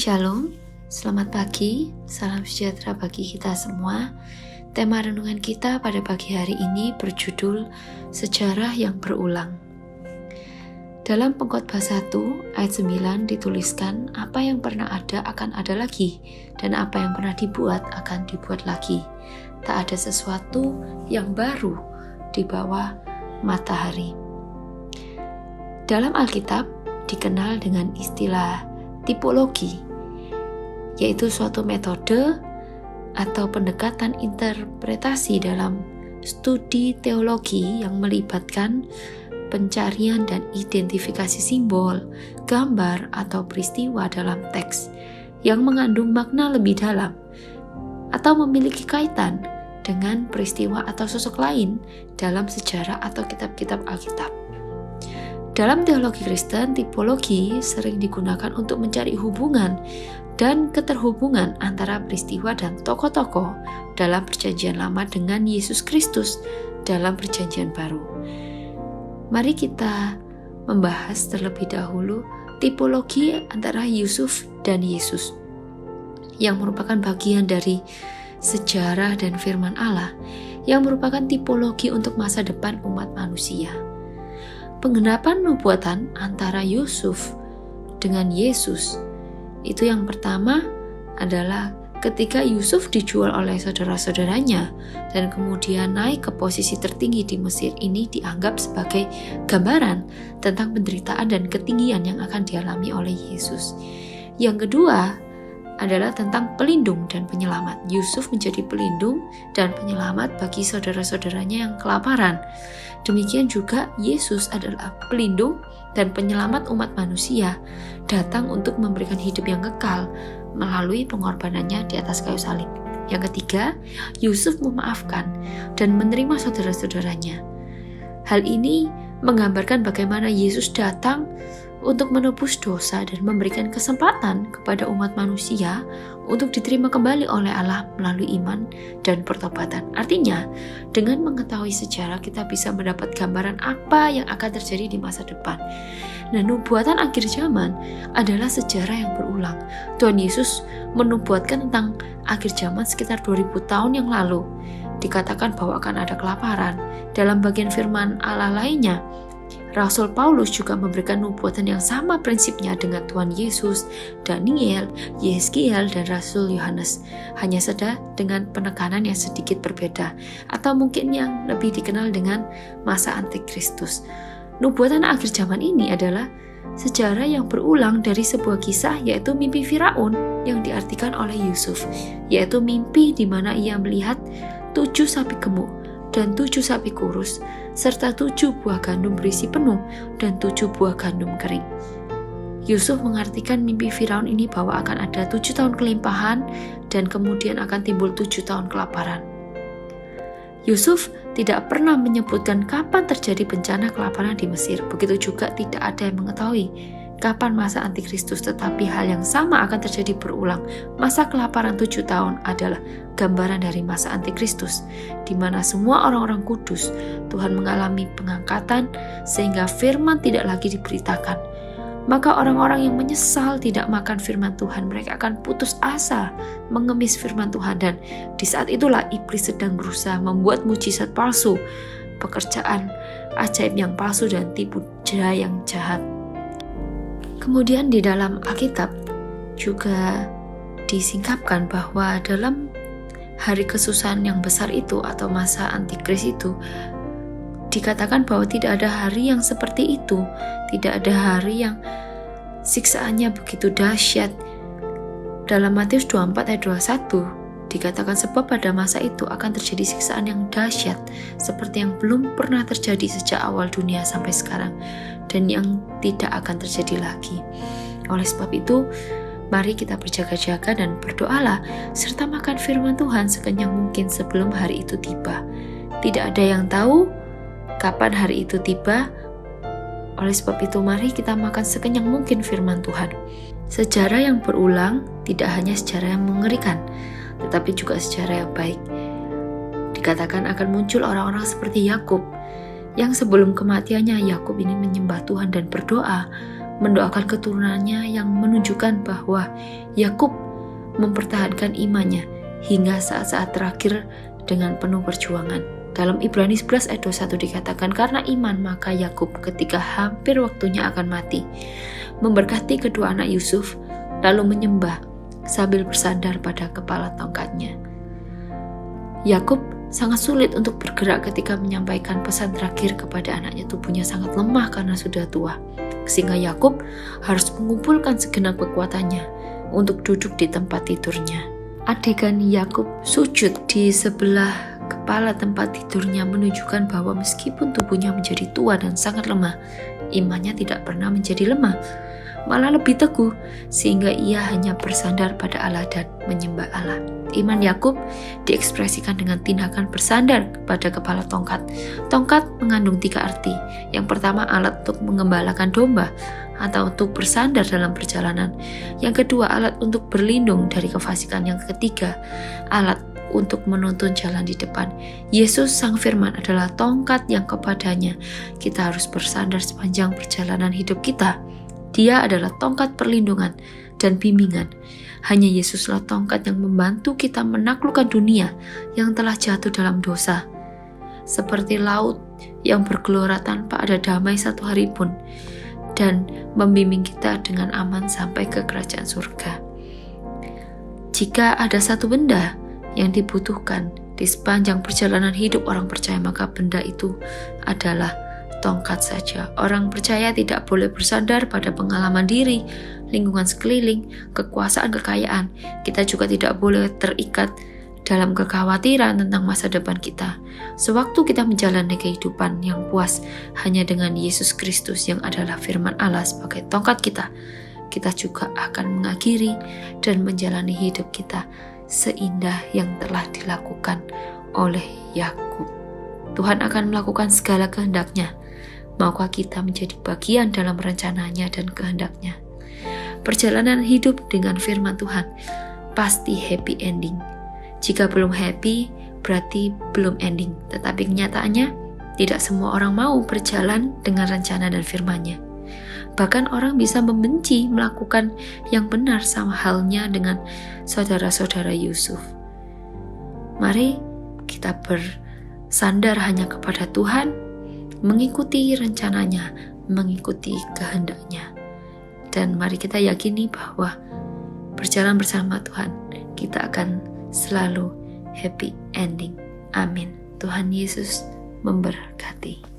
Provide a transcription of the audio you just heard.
Shalom, selamat pagi, salam sejahtera bagi kita semua. Tema renungan kita pada pagi hari ini berjudul Sejarah yang Berulang. Dalam Pengkhotbah 1 ayat 9 dituliskan, apa yang pernah ada akan ada lagi, dan apa yang pernah dibuat akan dibuat lagi. Tak ada sesuatu yang baru di bawah matahari. Dalam Alkitab dikenal dengan istilah tipologi, yaitu suatu metode atau pendekatan interpretasi dalam studi teologi yang melibatkan pencarian dan identifikasi simbol, gambar, atau peristiwa dalam teks yang mengandung makna lebih dalam atau memiliki kaitan dengan peristiwa atau sosok lain dalam sejarah atau kitab-kitab Alkitab. Dalam teologi Kristen, tipologi sering digunakan untuk mencari hubungan dan keterhubungan antara peristiwa dan tokoh-tokoh dalam Perjanjian Lama dengan Yesus Kristus dalam Perjanjian Baru. Mari kita membahas terlebih dahulu tipologi antara Yusuf dan Yesus, yang merupakan bagian dari sejarah dan firman Allah, yang merupakan tipologi untuk masa depan umat manusia. Penggenapan nubuatan antara Yusuf dengan Yesus itu yang pertama adalah ketika Yusuf dijual oleh saudara-saudaranya dan kemudian naik ke posisi tertinggi di Mesir. Ini dianggap sebagai gambaran tentang penderitaan dan ketinggian yang akan dialami oleh Yesus. Yang kedua adalah tentang pelindung dan penyelamat. Yusuf menjadi pelindung dan penyelamat bagi saudara-saudaranya yang kelaparan. Demikian juga Yesus adalah pelindung dan penyelamat umat manusia, datang untuk memberikan hidup yang kekal melalui pengorbanannya di atas kayu salib. Yang ketiga, Yusuf memaafkan dan menerima saudara-saudaranya. Hal ini menggambarkan bagaimana Yesus datang untuk menebus dosa dan memberikan kesempatan kepada umat manusia untuk diterima kembali oleh Allah melalui iman dan pertobatan. Artinya, dengan mengetahui sejarah kita bisa mendapat gambaran apa yang akan terjadi di masa depan. Nah, nubuatan akhir zaman adalah sejarah yang berulang. Tuhan Yesus menubuatkan tentang akhir zaman sekitar 2000 tahun yang lalu. Dikatakan bahwa akan ada kelaparan. Dalam bagian firman Allah lainnya, Rasul Paulus juga memberikan nubuatan yang sama prinsipnya dengan Tuhan Yesus, Daniel, Yeskiel, dan Rasul Yohanes. Hanya saja dengan penekanan yang sedikit berbeda, atau mungkin yang lebih dikenal dengan masa antikristus. Nubuatan akhir zaman ini adalah sejarah yang berulang dari sebuah kisah, yaitu mimpi Firaun yang diartikan oleh Yusuf, yaitu mimpi di mana ia melihat 7 sapi gemuk dan 7 sapi kurus, serta 7 buah gandum berisi penuh dan 7 buah gandum kering. Yusuf mengartikan mimpi Firaun ini bahwa akan ada 7 tahun kelimpahan dan kemudian akan timbul 7 tahun kelaparan. Yusuf tidak pernah menyebutkan kapan terjadi bencana kelaparan di Mesir. Begitu juga tidak ada yang mengetahui kapan masa antikristus, tetapi hal yang sama akan terjadi berulang. Masa kelaparan 7 tahun adalah gambaran dari masa antikristus, di mana semua orang-orang kudus Tuhan mengalami pengangkatan sehingga firman tidak lagi diberitakan. Maka orang-orang yang menyesal tidak makan firman Tuhan, mereka akan putus asa mengemis firman Tuhan, dan di saat itulah iblis sedang berusaha membuat mujizat palsu, pekerjaan ajaib yang palsu, dan tipu daya yang jahat. Kemudian di dalam Alkitab juga disingkapkan bahwa dalam hari kesusahan yang besar itu atau masa antikris itu, dikatakan bahwa tidak ada hari yang seperti itu, tidak ada hari yang siksaannya begitu dahsyat. Dalam Matius 24 ayat 21 dikatakan, sebab pada masa itu akan terjadi siksaan yang dahsyat seperti yang belum pernah terjadi sejak awal dunia sampai sekarang, dan yang tidak akan terjadi lagi. Oleh sebab itu, mari kita berjaga-jaga dan berdoalah serta makan firman Tuhan sekenyang mungkin sebelum hari itu tiba. Tidak ada yang tahu kapan hari itu tiba. Oleh sebab itu, mari kita makan sekenyang mungkin firman Tuhan. Sejarah yang berulang tidak hanya sejarah yang mengerikan, tetapi juga sejarah yang baik. Dikatakan akan muncul orang-orang seperti Yakub, yang sebelum kematiannya Yakub ini menyembah Tuhan dan berdoa, mendoakan keturunannya yang menunjukkan bahwa Yakub mempertahankan imannya hingga saat-saat terakhir dengan penuh perjuangan. Dalam Ibrani 11 ayat 21 dikatakan, karena iman maka Yakub ketika hampir waktunya akan mati, memberkati kedua anak Yusuf, lalu menyembah sambil bersandar pada kepala tongkatnya. Yakub sangat sulit untuk bergerak ketika menyampaikan pesan terakhir kepada anaknya. Tubuhnya sangat lemah karena sudah tua, sehingga Yakub harus mengumpulkan segenap kekuatannya untuk duduk di tempat tidurnya. Adegan Yakub sujud di sebelah kepala tempat tidurnya menunjukkan bahwa meskipun tubuhnya menjadi tua dan sangat lemah, imannya tidak pernah menjadi lemah, malah lebih teguh, sehingga ia hanya bersandar pada Allah dan menyembah Allah. Iman Yakub diekspresikan dengan tindakan bersandar pada kepala tongkat. Tongkat mengandung 3 arti. Yang pertama, alat untuk mengembalakan domba atau untuk bersandar dalam perjalanan. Yang kedua, alat untuk berlindung dari kefasikan. Yang ketiga, alat untuk menuntun jalan di depan. Yesus Sang Firman adalah tongkat yang kepadanya kita harus bersandar sepanjang perjalanan hidup kita. Dia adalah tongkat perlindungan dan bimbingan. Hanya Yesuslah tongkat yang membantu kita menaklukkan dunia yang telah jatuh dalam dosa. Seperti laut yang bergelora tanpa ada damai satu hari pun, dan membimbing kita dengan aman sampai ke kerajaan surga. Jika ada satu benda yang dibutuhkan di sepanjang perjalanan hidup orang percaya, maka benda itu adalah tongkat saja. Orang percaya tidak boleh bersandar pada pengalaman diri, lingkungan sekeliling, kekuasaan, kekayaan. Kita juga tidak boleh terikat dalam kekhawatiran tentang masa depan kita. Sewaktu kita menjalani kehidupan yang puas hanya dengan Yesus Kristus yang adalah firman Allah sebagai tongkat kita, kita juga akan mengakhiri dan menjalani hidup kita seindah yang telah dilakukan oleh Yakub. Tuhan akan melakukan segala kehendak-Nya. Maukah kita menjadi bagian dalam rencananya dan kehendak-Nya? Perjalanan hidup dengan firman Tuhan pasti happy ending. Jika belum happy, berarti belum ending. Tetapi kenyataannya, tidak semua orang mau berjalan dengan rencana dan firman-Nya. Bahkan orang bisa membenci melakukan yang benar, sama halnya dengan saudara-saudara Yusuf. Mari kita bersandar hanya kepada Tuhan, mengikuti rencananya, mengikuti kehendak-Nya. Dan mari kita yakini bahwa berjalan bersama Tuhan, kita akan selalu happy ending. Amin. Tuhan Yesus memberkati.